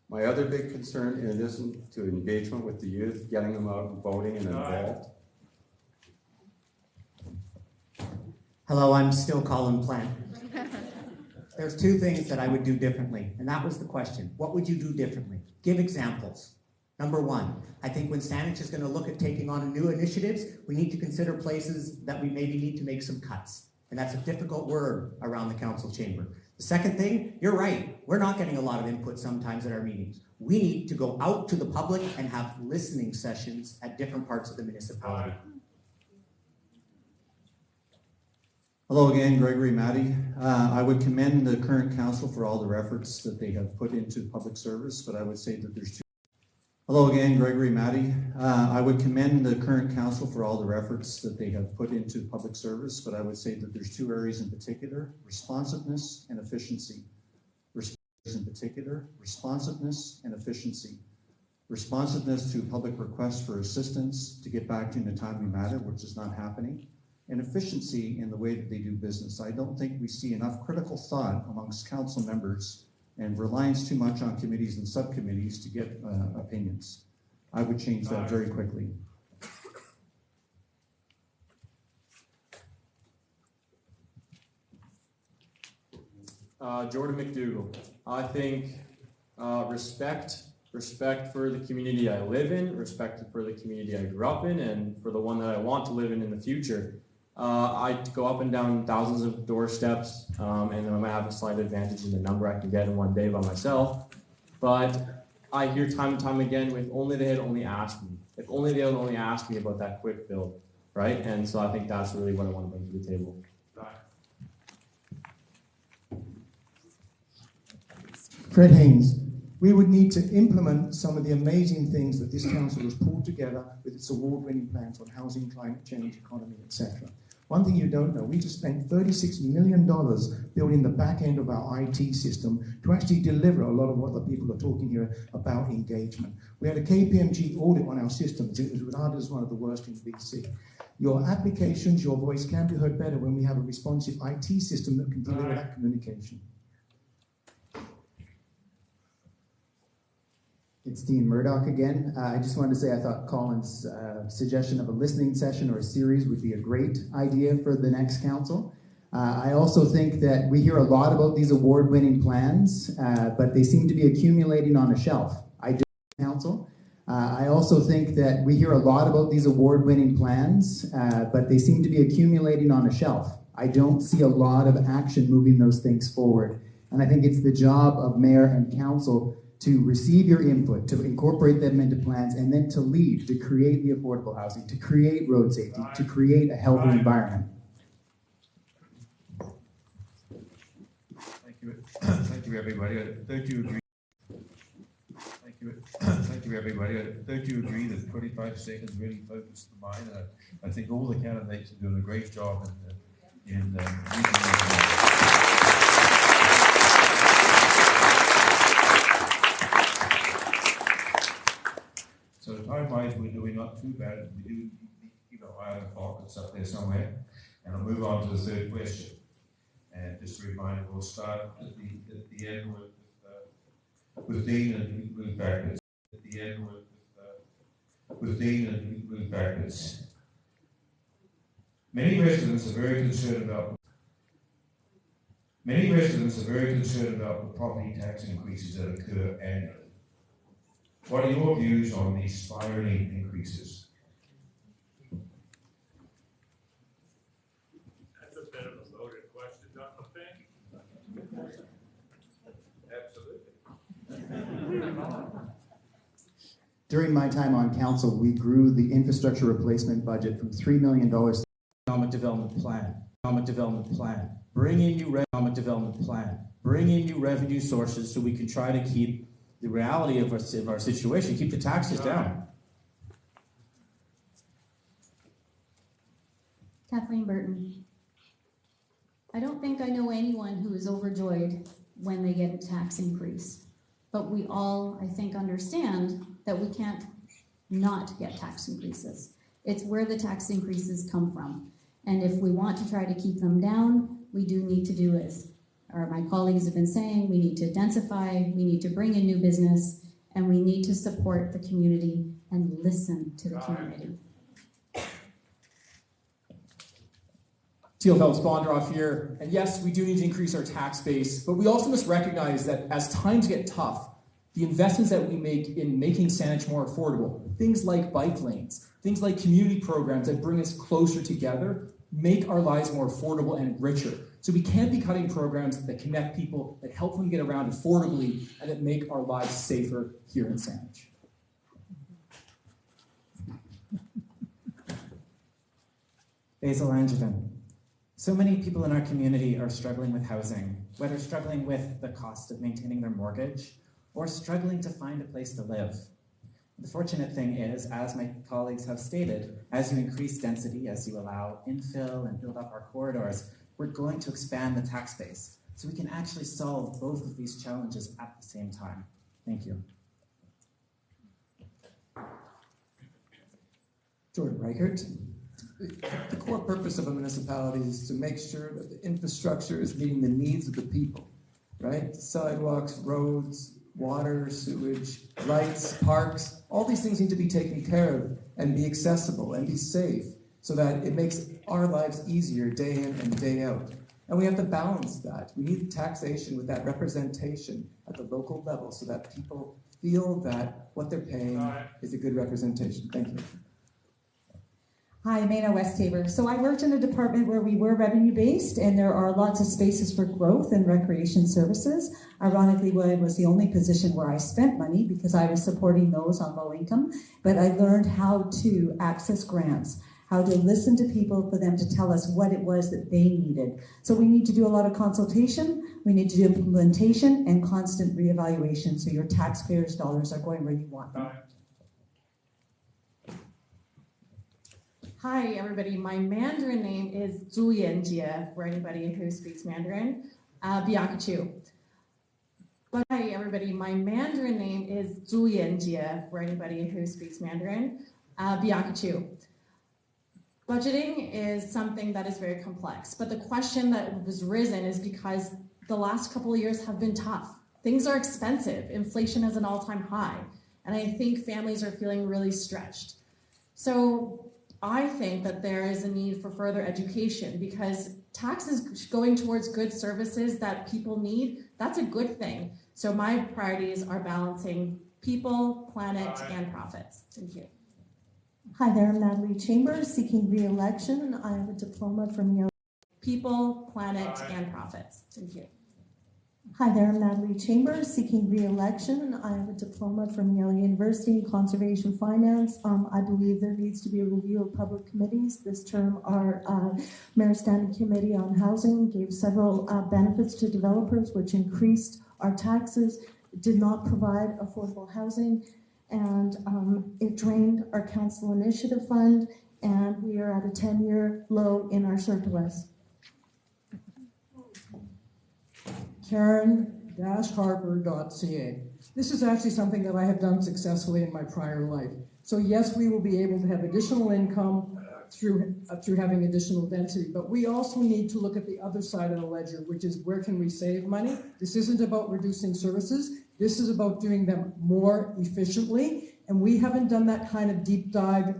My other big concern, in addition to engagement with the youth, getting them out and voting and involved. Hello, I'm still Colin Plant. There's two things that I would do differently, and that was the question. What would you do differently? Give examples. Number one, I think when Saanich is going to look at taking on new initiatives, we need to consider places that we maybe need to make some cuts. And that's a difficult word around the council chamber. The second thing, you're right. We're not getting a lot of input sometimes at our meetings. We need to go out to the public and have listening sessions at different parts of the municipality. Hello again, Gregory Matty. I would commend the current council for all their efforts that they have put into public service, but I would say that there's two. Hello again, Gregory Matty. I would commend the current council for all their efforts that they have put into public service, but I would say that there's two areas in particular: responsiveness and efficiency. Responsiveness and efficiency. Responsiveness to public requests for assistance to get back to in a timely manner, which is not happening, and efficiency in the way that they do business. I don't think we see enough critical thought amongst council members and reliance too much on committees and subcommittees to get opinions. I would change that very quickly. Jordan McDougall. I think respect for the community I live in, respect for the community I grew up in, and for the one that I want to live in the future. I go up and down thousands of doorsteps, and I might have a slight advantage in the number I can get in one day by myself. But I hear time and time again, if only they had only asked me. If only they had only asked me about that quick build, right? And so I think that's really what I want to bring to the table. Fred Haynes. We would need to implement some of the amazing things that this council has pulled together with its award-winning plans on housing, climate change, economy, etc. One thing you don't know, we just spent $36 million building the back end of our IT system to actually deliver a lot of what the people are talking here about engagement. We had a KPMG audit on our systems. It was regarded as one of the worst in BC. Your applications, your voice can be heard better when we have a responsive IT system that can deliver that communication. It's Dean Murdoch again. I just wanted to say I thought Colin's suggestion of a listening session or a series would be a great idea for the next council. I also think that we hear a lot about these award-winning plans, but they seem to be accumulating on a shelf. I also think that we hear a lot about these award-winning plans, but they seem to be accumulating on a shelf. I don't see a lot of action moving those things forward. And I think it's the job of mayor and council to receive your input, to incorporate them into plans, and then to lead, to create the affordable housing, to create road safety, to create a healthy environment. Thank you. Thank you, everybody. Don't you agree? Thank you, everybody. Don't you agree that 25 seconds really focused the mind? I think all the candidates are doing a great job in So time-wise, we're doing not too bad. We do there somewhere. And I'll move on to the third question. And just a reminder, we'll start at the end with Dean and move backwards. At the end with Dean and move backwards. Many residents are very concerned about the property tax increases that occur annually. What are your views on these spiraling increases? That's a bit of a loaded question, don't you think? Absolutely. During my time on council, we grew the infrastructure replacement budget from $3 million to Economic development plan. Bring in new economic development plan. Bring in new revenue sources so we can try to keep the reality of our situation, keep the taxes down. Kathleen Burton. I don't think I know anyone who is overjoyed when they get a tax increase. But we all, I think, understand that we can't not get tax increases. It's where the tax increases come from. And if we want to try to keep them down, we do need to do as my colleagues have been saying, we need to densify, we need to bring in new business, and we need to support the community and listen to the community. Teal Phelps Bondroff here, and yes, we do need to increase our tax base, but we also must recognize that as times get tough, the investments that we make in making Saanich more affordable, things like bike lanes, things like community programs that bring us closer together, make our lives more affordable and richer. So we can't be cutting programs that connect people, that help them get around affordably, and that make our lives safer here in Saanich. Basil Angevin. So many people in our community are struggling with housing, whether struggling with the cost of maintaining their mortgage or struggling to find a place to live. The fortunate thing is, as my colleagues have stated, as you increase density, as you allow infill and build up our corridors, we're going to expand the tax base. So we can actually solve both of these challenges at the same time. Thank you. Jordan Reichert. The core purpose of a municipality is to make sure that the infrastructure is meeting the needs of the people, right? Sidewalks, roads, water, sewage, lights, parks, all these things need to be taken care of and be accessible and be safe so that it makes our lives easier day in and day out. And we have to balance that. We need taxation with that representation at the local level so that people feel that what they're paying is a good representation. Thank you. Hi, Mayna Westhaver. So I worked in a department where we were revenue-based, and there are lots of spaces for growth and recreation services. Ironically, it was the only position where I spent money because I was supporting those on low income, but I learned how to access grants, how to listen to people for them to tell us what it was that they needed. So we need to do a lot of consultation, we need to do implementation and constant reevaluation so your taxpayers' dollars are going where you want them. Hi, everybody. My Mandarin name is Zhuyanjie, for anybody who speaks Mandarin. Bianca Chu. Hi, everybody. My Mandarin name is Zhuyanjie, for anybody who speaks Mandarin. Bianca Chu. Budgeting is something that is very complex, but the question that was risen is because the last couple of years have been tough. Things are expensive. Inflation is an all-time high, and I think families are feeling really stretched. So I think that there is a need for further education because taxes going towards good services that people need, that's a good thing. So my priorities are balancing people, planet, and profits. Thank you. Hi there, I'm Natalie Chambers, seeking re-election. I have a diploma from Yale. People, planet, and profits. Thank you. Hi there, I'm Natalie Chambers, seeking re-election. I have a diploma from Yale University in Conservation Finance. I believe there needs to be a review of public committees. This term, our Mayor Standing Committee on Housing gave several benefits to developers, which increased our taxes, did not provide affordable housing, and it drained our council initiative fund, and we are at a 10-year low in our surplus. Karen-Harper.ca. This is actually something that I have done successfully in my prior life. So yes, we will be able to have additional income through having additional density. But we also need to look at the other side of the ledger, which is where can we save money? This isn't about reducing services. This is about doing them more efficiently. And we haven't done that kind of deep dive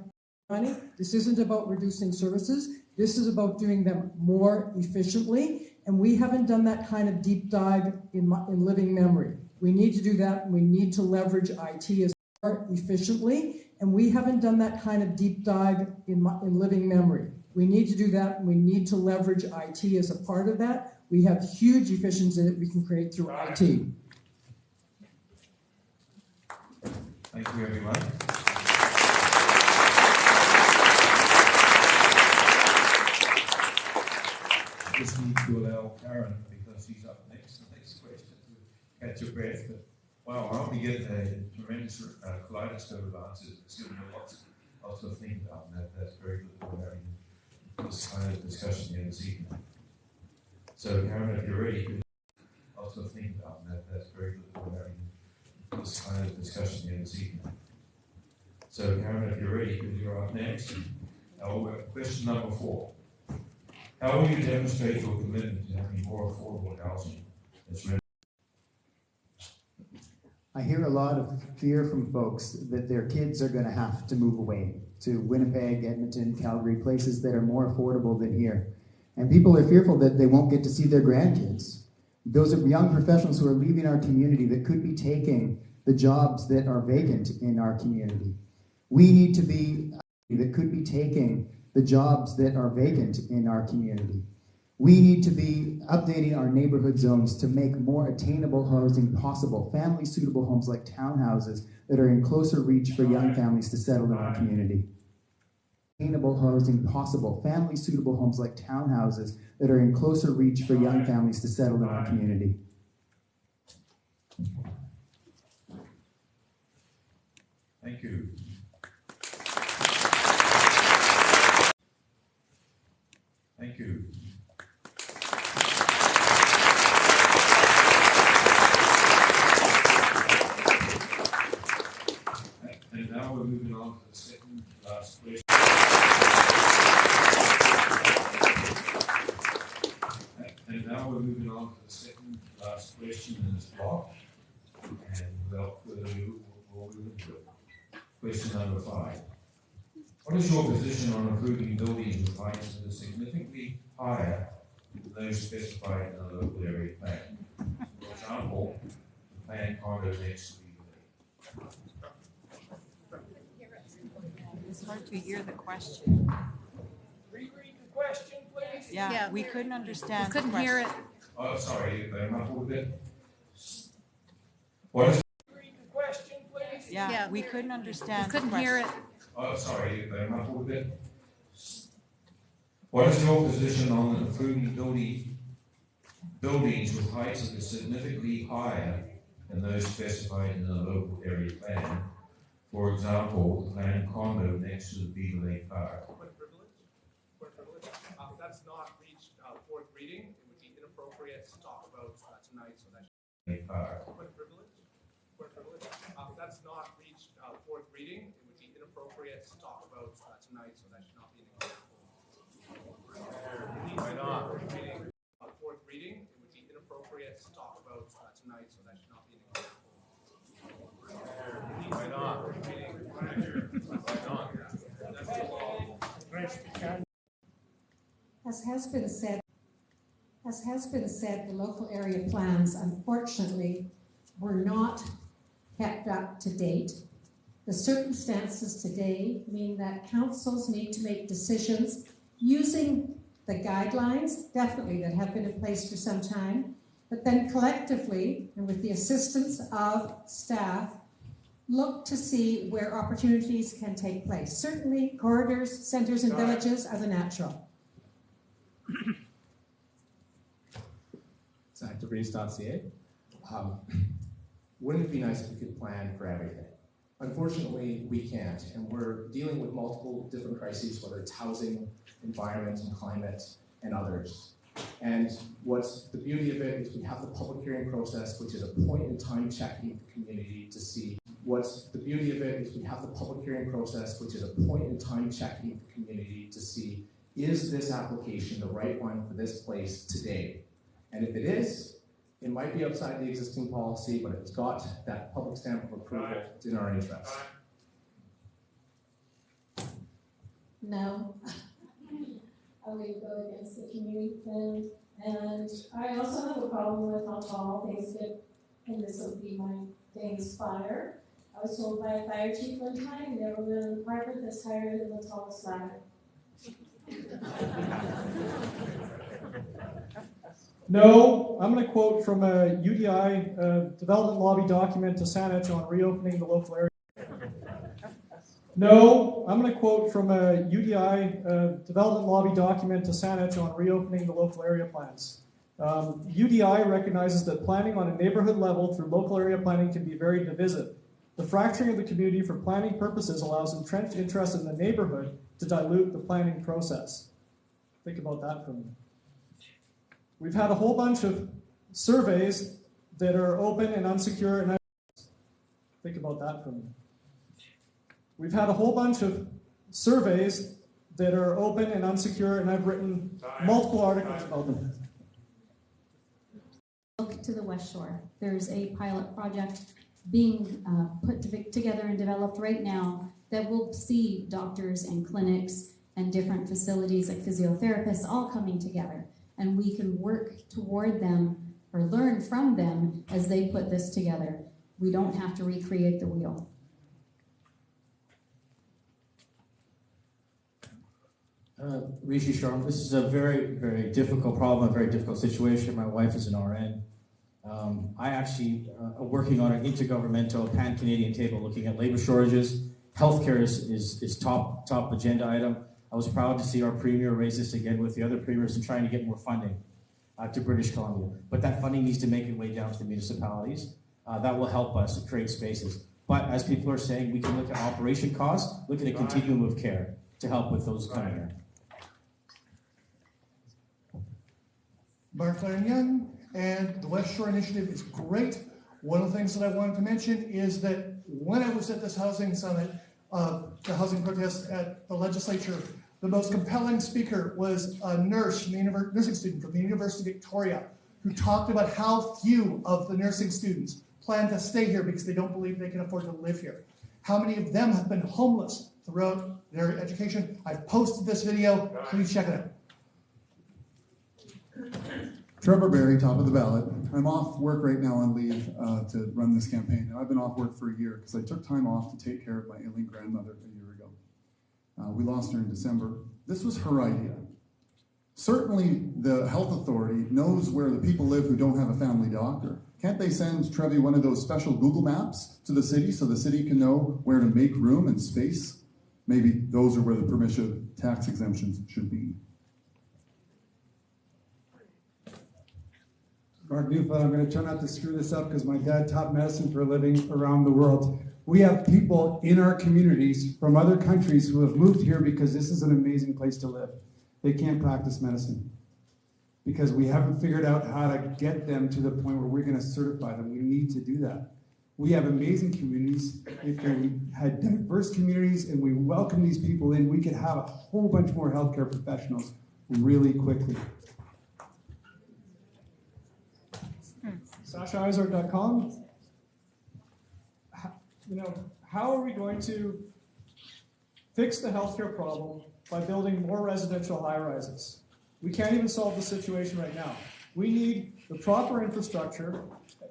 money. This isn't about reducing services. This is about doing them more efficiently. And we haven't done that kind of deep dive in living memory. We need to do that, and we need to leverage IT as more efficiently. And we haven't done that kind of deep dive in living memory. We need to do that, and we need to leverage IT as a part of that. We have huge efficiency that we can create through IT. Thank you, everyone. I just need to allow Karen, because she's up next, the next question, to catch your breath. But wow, I hope we get a tremendous kaleidoscope of answers. It's given me lots to think about, and that's very good for having this kind of discussion here this evening. So, Karen, if you're ready, lots to think about, and that's very good for having this kind of discussion here this evening. So, Karen, if you're ready, because you're up next. Question number 4. How will you demonstrate your commitment to having more affordable housing? I hear a lot of fear from folks that their kids are going to have to move away to Winnipeg, Edmonton, Calgary, places that are more affordable than here. And people are fearful that they won't get to see their grandkids. Those are young professionals who are leaving our community that could be taking the jobs that are vacant in our community. We need to be that could be taking the jobs that are vacant in our community. We need to be updating our neighborhood zones to make more attainable housing possible, family-suitable homes like townhouses that are in closer reach for young families to settle in our community. Attainable housing possible, family-suitable homes like townhouses that are in closer reach for young families to settle in our community. Thank you. Thank you. And now we're moving on to the second last question. And now we're moving on to the second last question in this block. And without further ado, we'll move into it. Question number 5. What is your position on approving buildings with heights that are significantly higher than those specified in the local area plan? For example, the planned condo next to the It's hard to hear the question. Reread the question, please. Yeah, we couldn't understand. We couldn't hear it. Oh, sorry, I muffled a bit. What is Reread the question, please. Yeah, we couldn't understand. We couldn't hear it. Oh, sorry, I muffled a bit. What is your position on approving buildings with heights that are significantly higher than those specified in the local area plan? For example, the planned condo next to the Beaver Lake Park. Point privilege. That's not reached fourth reading. It would be inappropriate to talk about tonight, so that Lake Park. point privilege. That's not reached fourth reading. It would be inappropriate to talk about tonight, so that should not be an example. Why not? Fourth reading. It would be inappropriate to talk about tonight, so that should not be an example. Why not? That's the law. As has been said, the local area plans, unfortunately, were not kept up to date. The circumstances today mean that councils need to make decisions using the guidelines, definitely, that have been in place for some time, but then collectively, and with the assistance of staff, look to see where opportunities can take place. Certainly, corridors, centres, and villages are the natural. It's activereach.ca. Wouldn't it be nice if we could plan for everything? Unfortunately, we can't, and we're dealing with multiple different crises, whether it's housing, environment, and climate, and others. And what's the beauty of it is we have the public hearing process, which is a point-in-time checking with the community to see What's the beauty of it is we have the public hearing process, which is a point in time checking with the community to see, is this application the right one for this place today? And if it is, it might be outside the existing policy, but if it's got that public stamp of approval, it's in our interest. No. I would go against the community plan. And I also have a problem with how tall things get, and this would be my famous fire. I was told by a fire chief one time, never live in an apartment that's higher than the tallest ladder. No, I'm going to quote from a UDI development lobby document to Saanich on reopening the local area. No, I'm going to quote from a UDI development lobby document to Saanich on reopening the local area plans. UDI recognizes that planning on a neighborhood level through local area planning can be very divisive. The fracturing of the community for planning purposes allows entrenched interest in the neighborhood to dilute the planning process. Think about that for a minute. We've had a whole bunch of surveys that are open and unsecure, and think about that for a minute. We've had a whole bunch of surveys that are open and unsecure, and I've written multiple articles about them. Look to the West Shore. There's a pilot project being put together and developed right now that will see doctors and clinics and different facilities like physiotherapists all coming together. And we can work toward them or learn from them as they put this together. We don't have to recreate the wheel. Rishi Sharma, this is a very, very difficult problem, a very difficult situation. My wife is an RN. I actually am working on an intergovernmental pan-Canadian table looking at labor shortages. Healthcare is top agenda item. I was proud to see our premier raise this again with the other premiers and trying to get more funding to British Columbia. But that funding needs to make its way down to the municipalities. That will help us to create spaces. But as people are saying, we can look at operation costs, look at a continuum of care to help with those coming here. Mark Young, and the West Shore Initiative is great. One of the things that I wanted to mention is that when I was at this housing summit, the housing protest at the legislature, the most compelling speaker was a nurse from the nursing student from the University of Victoria, who talked about how few of the nursing students plan to stay here because they don't believe they can afford to live here. How many of them have been homeless throughout their education? I've posted this video, please check it out. Trevor Barry, top of the ballot. I'm off work right now on leave to run this campaign. And I've been off work for a year because I took time off to take care of my ailing grandmother a year ago. We lost her in December. This was her idea. Certainly the health authority knows where the people live who don't have a family doctor. Can't they send Trevi one of those special Google Maps to the city so the city can know where to make room and space? Maybe those are where the permissive tax exemptions should be. Mark Newfield, I'm going to try not to screw this up because my dad taught medicine for a living around the world. We have people in our communities from other countries who have moved here because this is an amazing place to live. They can't practice medicine because we haven't figured out how to get them to the point where we're going to certify them. We need to do that. We have amazing communities. If we had diverse communities and we welcome these people in, we could have a whole bunch more healthcare professionals really quickly. SashaIsart.com. How are we going to fix the healthcare problem by building more residential high-rises? We can't even solve the situation right now. We need the proper infrastructure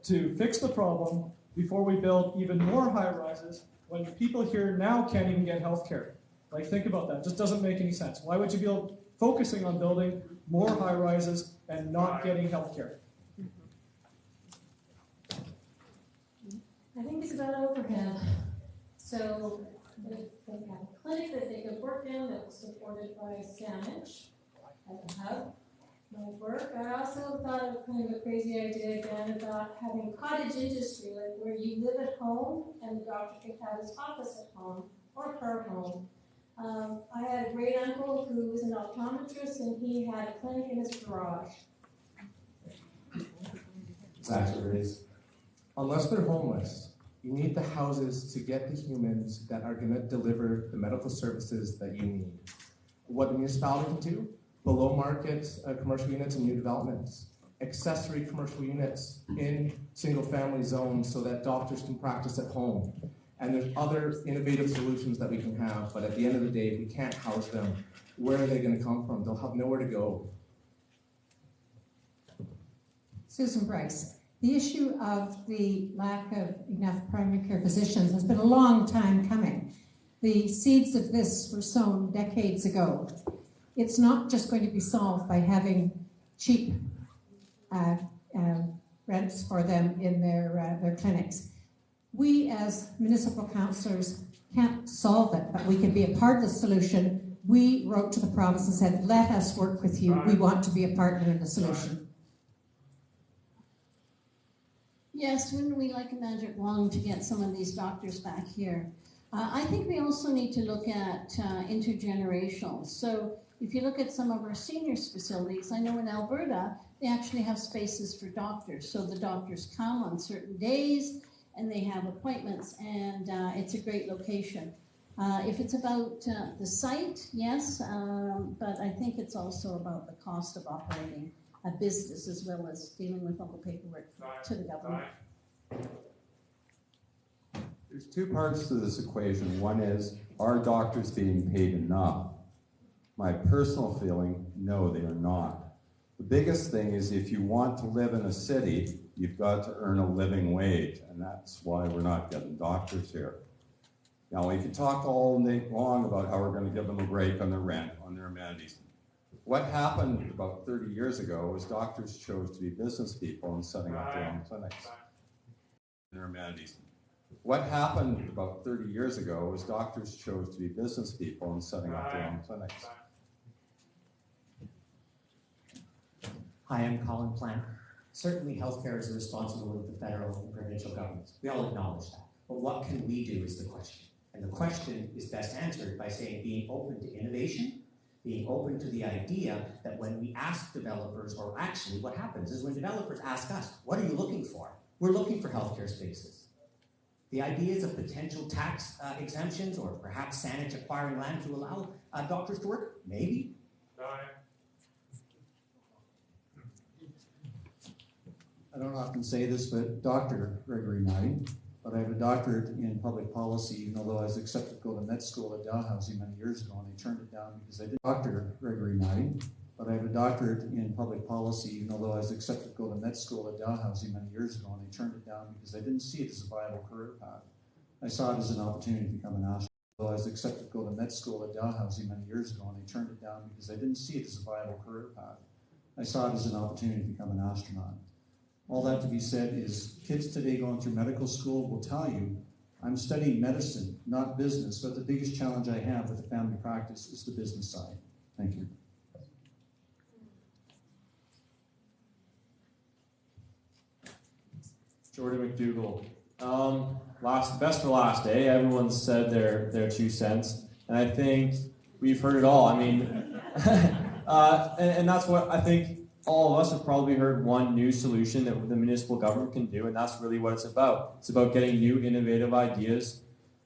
to fix the problem before we build even more high-rises when people here now can't even get healthcare. Like, think about that. It just doesn't make any sense. Why would you be focusing on building more high-rises and not getting healthcare? I think it's about overhead. So if they have a clinic that they could work in that was supported by Saanich as a hub, might work. I also thought of kind of a crazy idea again about having cottage industry, like where you live at home and the doctor can have his office at home or her home. I had a great uncle who was an optometrist and he had a clinic in his garage. Exactly what it is. Unless they're homeless, You need the houses to get the humans that are going to deliver the medical services that you need. What the municipality can do, below market commercial units and new developments, accessory commercial units in single family zones so that doctors can practice at home. And there's other innovative solutions that we can have, but at the end of the day, if we can't house them, where are they going to come from? They'll have nowhere to go. Susan Bryce, the issue of the lack of enough primary care physicians has been a long time coming. The seeds of this were sown decades ago. It's not just going to be solved by having cheap rents for them in their clinics. We as municipal councillors can't solve it, but we can be a part of the solution. We wrote to the province and said, let us work with you. We want to be a partner in the solution. Yes, wouldn't we like a magic wand to get some of these doctors back here? I think we also need to look at intergenerational. So if you look at some of our seniors facilities, I know in Alberta, they actually have spaces for doctors. So the doctors come on certain days and they have appointments, and it's a great location. If it's about the site, yes, but I think it's also about the cost of operating a business as well as dealing with all the paperwork to the government. There's two parts to this equation. One is, are doctors being paid enough? My personal feeling, no, they are not. The biggest thing is if you want to live in a city, you've got to earn a living wage, and that's why we're not getting doctors here. Now, we can talk all night long about how we're going to give them a break on their rent, on their amenities. What happened about 30 years ago was doctors chose to be business people and setting up their own clinics. Their amenities. What happened about 30 years ago was doctors chose to be business people and setting up their own clinics. Hi, I'm Colin Plant. Certainly healthcare is the responsibility of the federal and provincial governments. We all acknowledge that. But what can we do is the question. And the question is best answered by saying being open to innovation, being open to the idea that when we ask developers, or actually what happens is when developers ask us, what are you looking for? We're looking for healthcare spaces. The ideas of potential tax exemptions, or perhaps Saanich acquiring land to allow doctors to work, maybe. I don't often say this, but Dr. Gregory Knight, but I have a doctorate in public policy, even although I was accepted to go to med school at Dalhousie many years ago, and they turned it down because I did. Dr. Gregory Knight, but I have a doctorate in public policy, even although I was accepted to go to med school at Dalhousie many years ago, and they turned it down because I didn't see it as a viable career path. I saw it as an opportunity to become an astronaut. Although I was accepted to go to med school at Dalhousie many years ago, and they turned it down because I didn't see it as a viable career path. I saw it as an opportunity to become an astronaut. All that to be said is kids today going through medical school will tell you, I'm studying medicine, not business, but the biggest challenge I have with the family practice is the business side. Thank you. Jordan McDougall. Best for last day. Everyone's said their 2 cents, and I think we've heard it all. I mean, and that's what I think. All of us have probably heard one new solution that the municipal government can do, and that's really what it's about. It's about getting new, innovative ideas.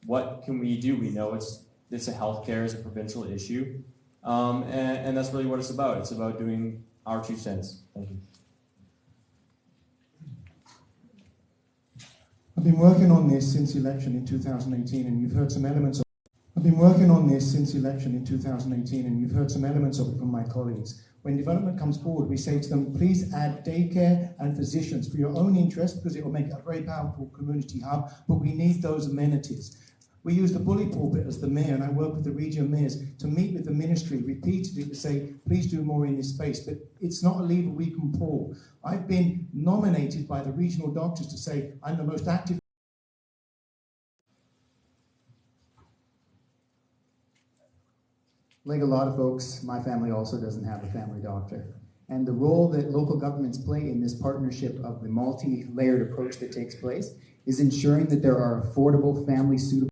What can we do? We know it's a healthcare is a provincial issue, and that's really what it's about. It's about doing our 2 cents. Thank you. I've been working on this since election in 2018, and you've heard some elements of I've been working on this since election in 2018, and you've heard some elements of it from my colleagues. When development comes forward, we say to them, please add daycare and physicians for your own interest, because it will make it a very powerful community hub, but we need those amenities. We use the bully pulpit as the mayor, and I work with the regional mayors to meet with the ministry repeatedly to say, please do more in this space, but it's not a lever we can pull. I've been nominated by the regional doctors to say, I'm the most active. Like a lot of folks, my family also doesn't have a family doctor. And the role that local governments play in this partnership of the multi-layered approach that takes place is ensuring that there are affordable, family-suitable